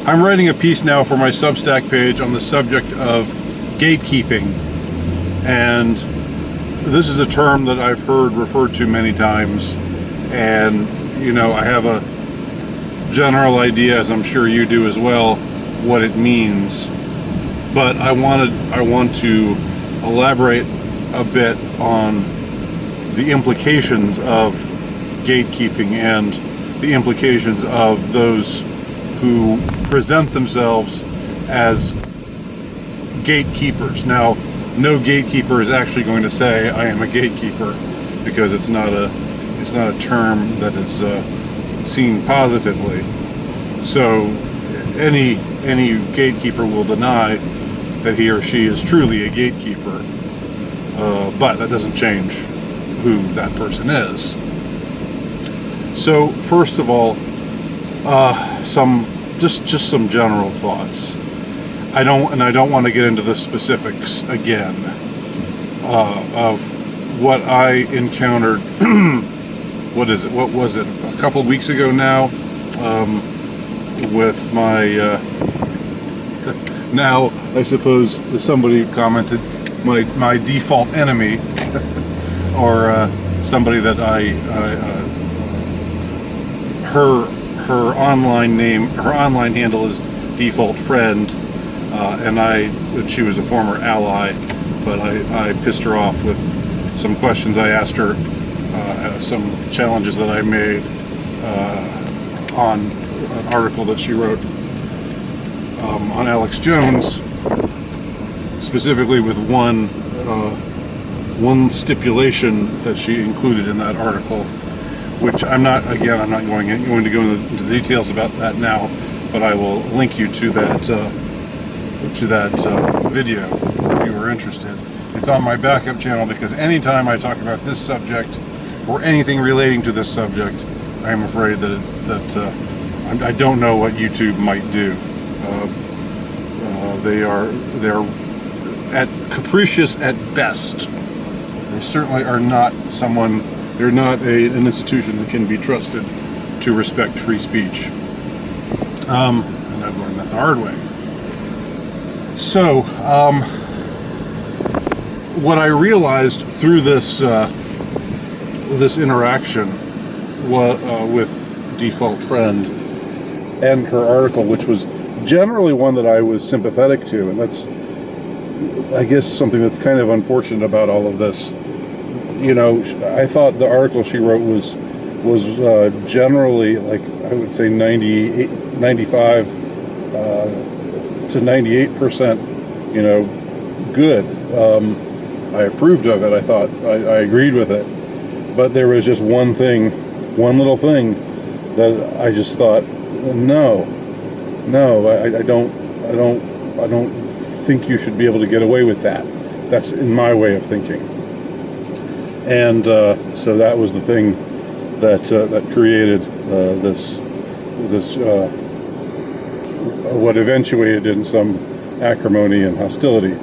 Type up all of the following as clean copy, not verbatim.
I'm writing a piece now for my Substack page on the subject of gatekeeping, and this is a term that I've heard referred to many times, and I have a general idea, as I'm sure you do as well, what it means, but I want to elaborate a bit on the implications of gatekeeping and the implications of those who present themselves as gatekeepers. Now, no gatekeeper is actually going to say, "I am a gatekeeper," because it's not a term that is seen positively. So any gatekeeper will deny that he or she is truly a gatekeeper, but that doesn't change who that person is. So first of all, some general thoughts. I don't want to get into the specifics again of what I encountered. What was it? A couple of weeks ago now, with my now I suppose somebody commented my default enemy, or somebody that her online handle is default friend, and she was a former ally, but I pissed her off with some questions I asked her, some challenges that I made on an article that she wrote on Alex Jones, specifically with one stipulation that she included in that article, which I'm not going to go into the details about that now, but I will link you to that video if you are interested. It's on my backup channel, because anytime I talk about this subject or anything relating to this subject, I am afraid that I don't know what YouTube might do. They're capricious at best. They certainly are not they're not an institution that can be trusted to respect free speech. And I've learned that the hard way. So, what I realized through this interaction with Default Friend and her article, which was generally one that I was sympathetic to, and that's, I guess, something that's kind of unfortunate about all of this. I thought the article she wrote was generally, like, I would say 95 to 98%, good. I approved of it. I thought I agreed with it, but there was just one little thing that I just thought, no, I don't think you should be able to get away with that. That's in my way of thinking. And so that was the thing that created this what eventuated in some acrimony and hostility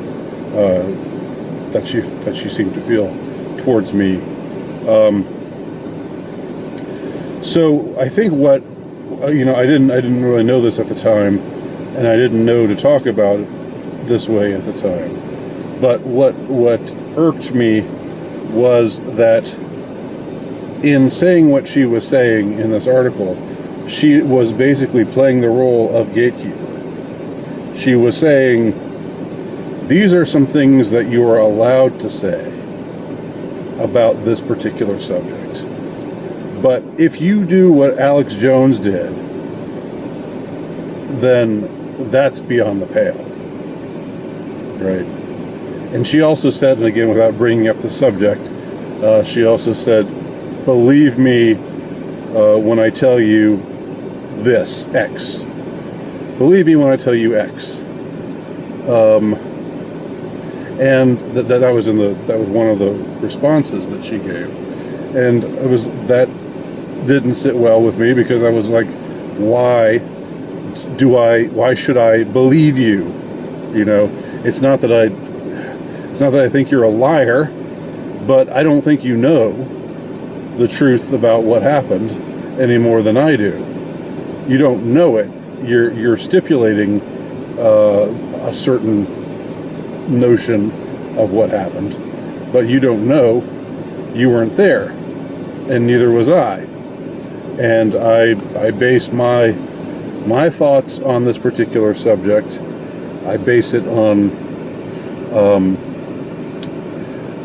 that she seemed to feel towards me. So I think what I didn't really know this at the time, and I didn't know to talk about it this way at the time. But what irked me was that in saying what she was saying in this article, she was basically playing the role of gatekeeper. She was saying, these are some things that you are allowed to say about this particular subject. But if you do what Alex Jones did, then that's beyond the pale. Right? And she also said, and again, without bringing up the subject, she also said, believe me when I tell you this, X. Believe me when I tell you X. And that was one of the responses that she gave. And that didn't sit well with me, because I was like, why should I believe you? It's not that I think you're a liar, but I don't think you know the truth about what happened any more than I do. You don't know it, you're stipulating a certain notion of what happened, but you don't know. You weren't there, and neither was I. And I base my thoughts on this particular subject. I base it on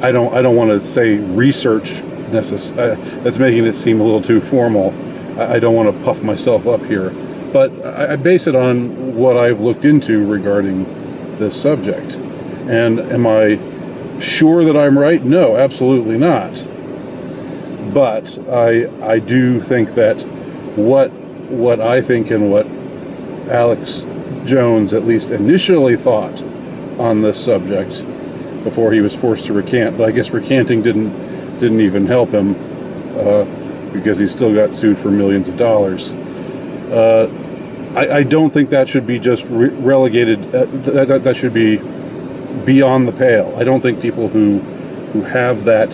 I don't want to say research that's making it seem a little too formal. I don't want to puff myself up here, but I base it on what I've looked into regarding this subject. And am I sure that I'm right? No, absolutely not. But I do think that what I think and what Alex Jones at least initially thought on this subject before he was forced to recant, but I guess recanting didn't even help him because he still got sued for millions of dollars. I don't think that should be just relegated. That should be beyond the pale. I don't think people who have that,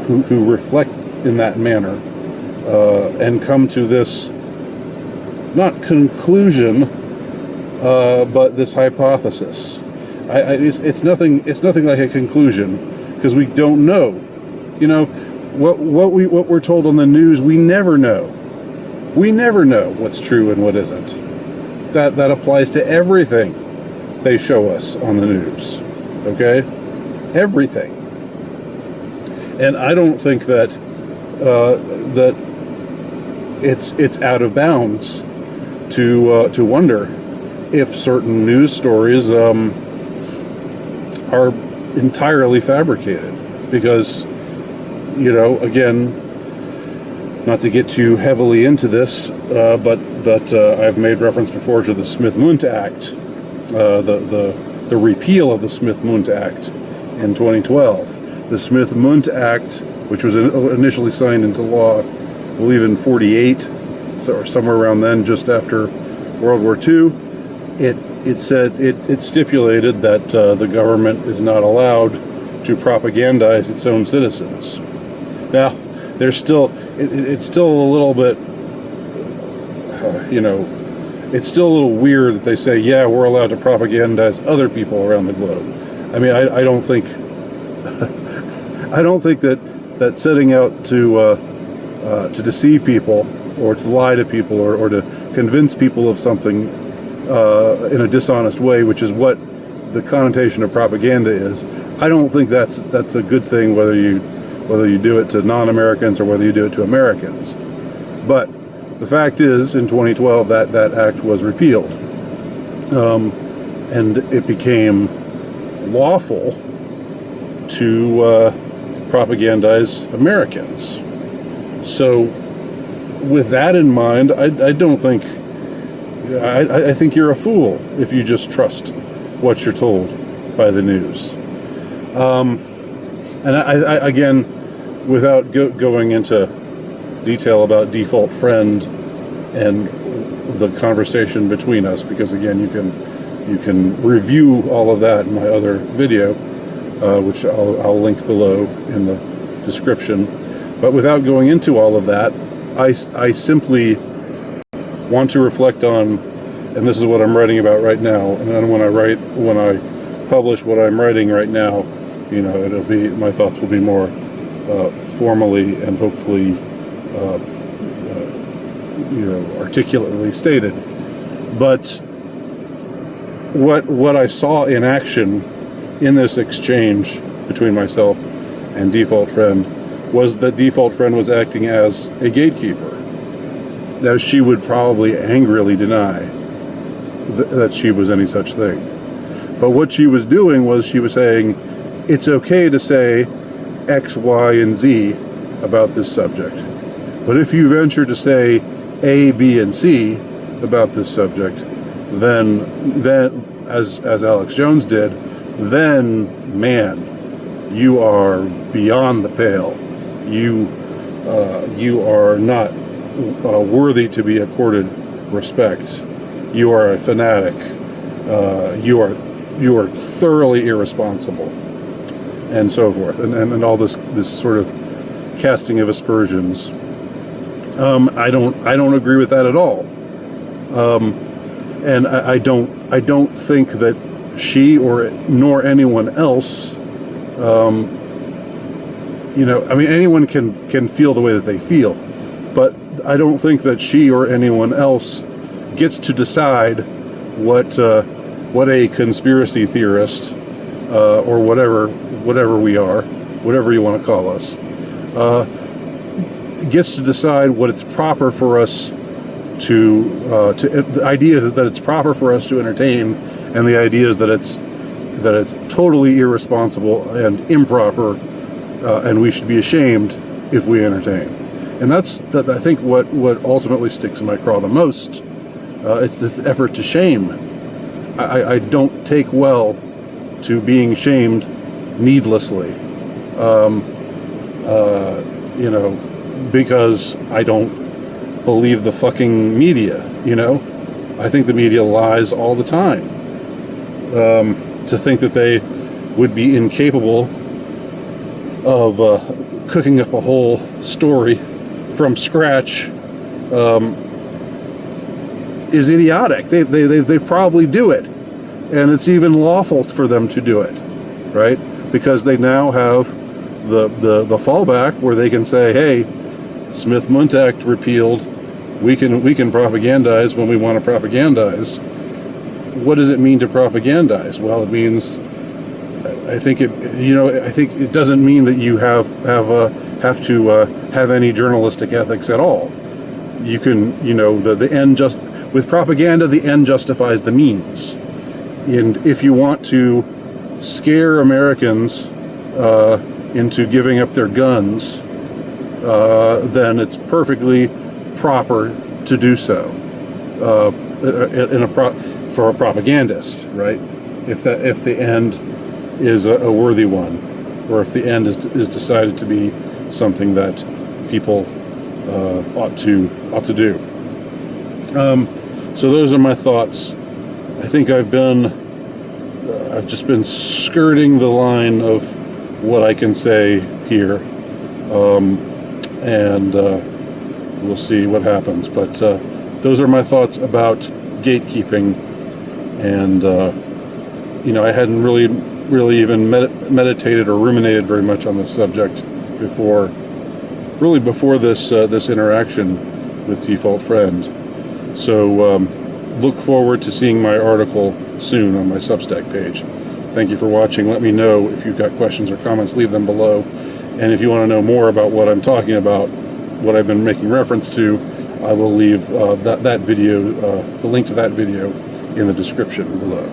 who reflect in that manner and come to this, not conclusion, but this hypothesis. It's nothing like a conclusion, because we don't know. You know, what we're told on the news, we never know. We never know what's true and what isn't. That applies to everything they show us on the news. Okay? Everything. And I don't think that that it's out of bounds to wonder if certain news stories are entirely fabricated, because, you know, again, not to get too heavily into this, but I've made reference before to the Smith-Mundt Act, the repeal of the Smith-Mundt Act in 2012. The Smith-Mundt Act, which was initially signed into law, I believe in 48, or somewhere around then, just after World War II, it said, it stipulated that the government is not allowed to propagandize its own citizens. Now, there's still, it's still a little bit, you know, it's still a little weird that they say, yeah, we're allowed to propagandize other people around the globe. I mean, I don't think, I don't think that setting out to deceive people, or to lie to people, or to convince people of something in a dishonest way, which is what the connotation of propaganda is, I don't think that's a good thing, whether you do it to non-Americans or whether you do it to Americans. But the fact is, in 2012, that act was repealed, and it became lawful to propagandize Americans. So with that in mind, I don't think, I think you're a fool if you just trust what you're told by the news. And I again, without going into detail about default friend and the conversation between us, because again, you can review all of that in my other video, which I'll link below in the description. But without going into all of that, I simply want to reflect on, and this is what I'm writing about right now, and then when I publish what I'm writing right now, you know, it'll be, my thoughts will be more formally and hopefully you know, articulately stated. But what I saw in action in this exchange between myself and default friend was that default friend was acting as a gatekeeper. Now, she would probably angrily deny that she was any such thing. But what she was doing was she was saying, it's okay to say X, Y, and Z about this subject. But if you venture to say A, B, and C about this subject, then as Alex Jones did, then, man, you are beyond the pale. You are not worthy to be accorded respect. You are a fanatic. You are thoroughly irresponsible, and so forth, and all this sort of casting of aspersions. I don't agree with that at all. And I don't think that she nor anyone else, I mean, anyone can feel the way that they feel, but I don't think that she or anyone else gets to decide what a conspiracy theorist or whatever we are, whatever you want to call us, gets to decide what it's proper for us to the idea is that it's proper for us to entertain, and the idea is that it's totally irresponsible and improper, and we should be ashamed if we entertain. And that's I think what ultimately sticks in my craw the most. It's this effort to shame. I don't take well to being shamed needlessly, because I don't believe the fucking media. I think the media lies all the time. To think that they would be incapable of cooking up a whole story from scratch is idiotic. They probably do it, and it's even lawful for them to do it, right? Because they now have the fallback where they can say, hey, Smith-Mundt Act repealed, we can propagandize when we want to propagandize. What does it mean to propagandize? Well, it means, I think it doesn't mean that you have to have any journalistic ethics at all. You can, the end with propaganda, the end justifies the means. And if you want to scare Americans into giving up their guns, then it's perfectly proper to do so for a propagandist, right? If the end is a worthy one, or if the end is decided to be something that people ought to do. So those are my thoughts. I think I've just been skirting the line of what I can say here, and we'll see what happens. But those are my thoughts about gatekeeping, and I hadn't really even meditated or ruminated very much on this subject before this interaction with Default Friend. So look forward to seeing my article soon on my Substack page. Thank you for watching. Let me know if you've got questions or comments. Leave them below. And if you want to know more about what I'm talking about, what I've been making reference to, I will leave that video, the link to that video, in the description below.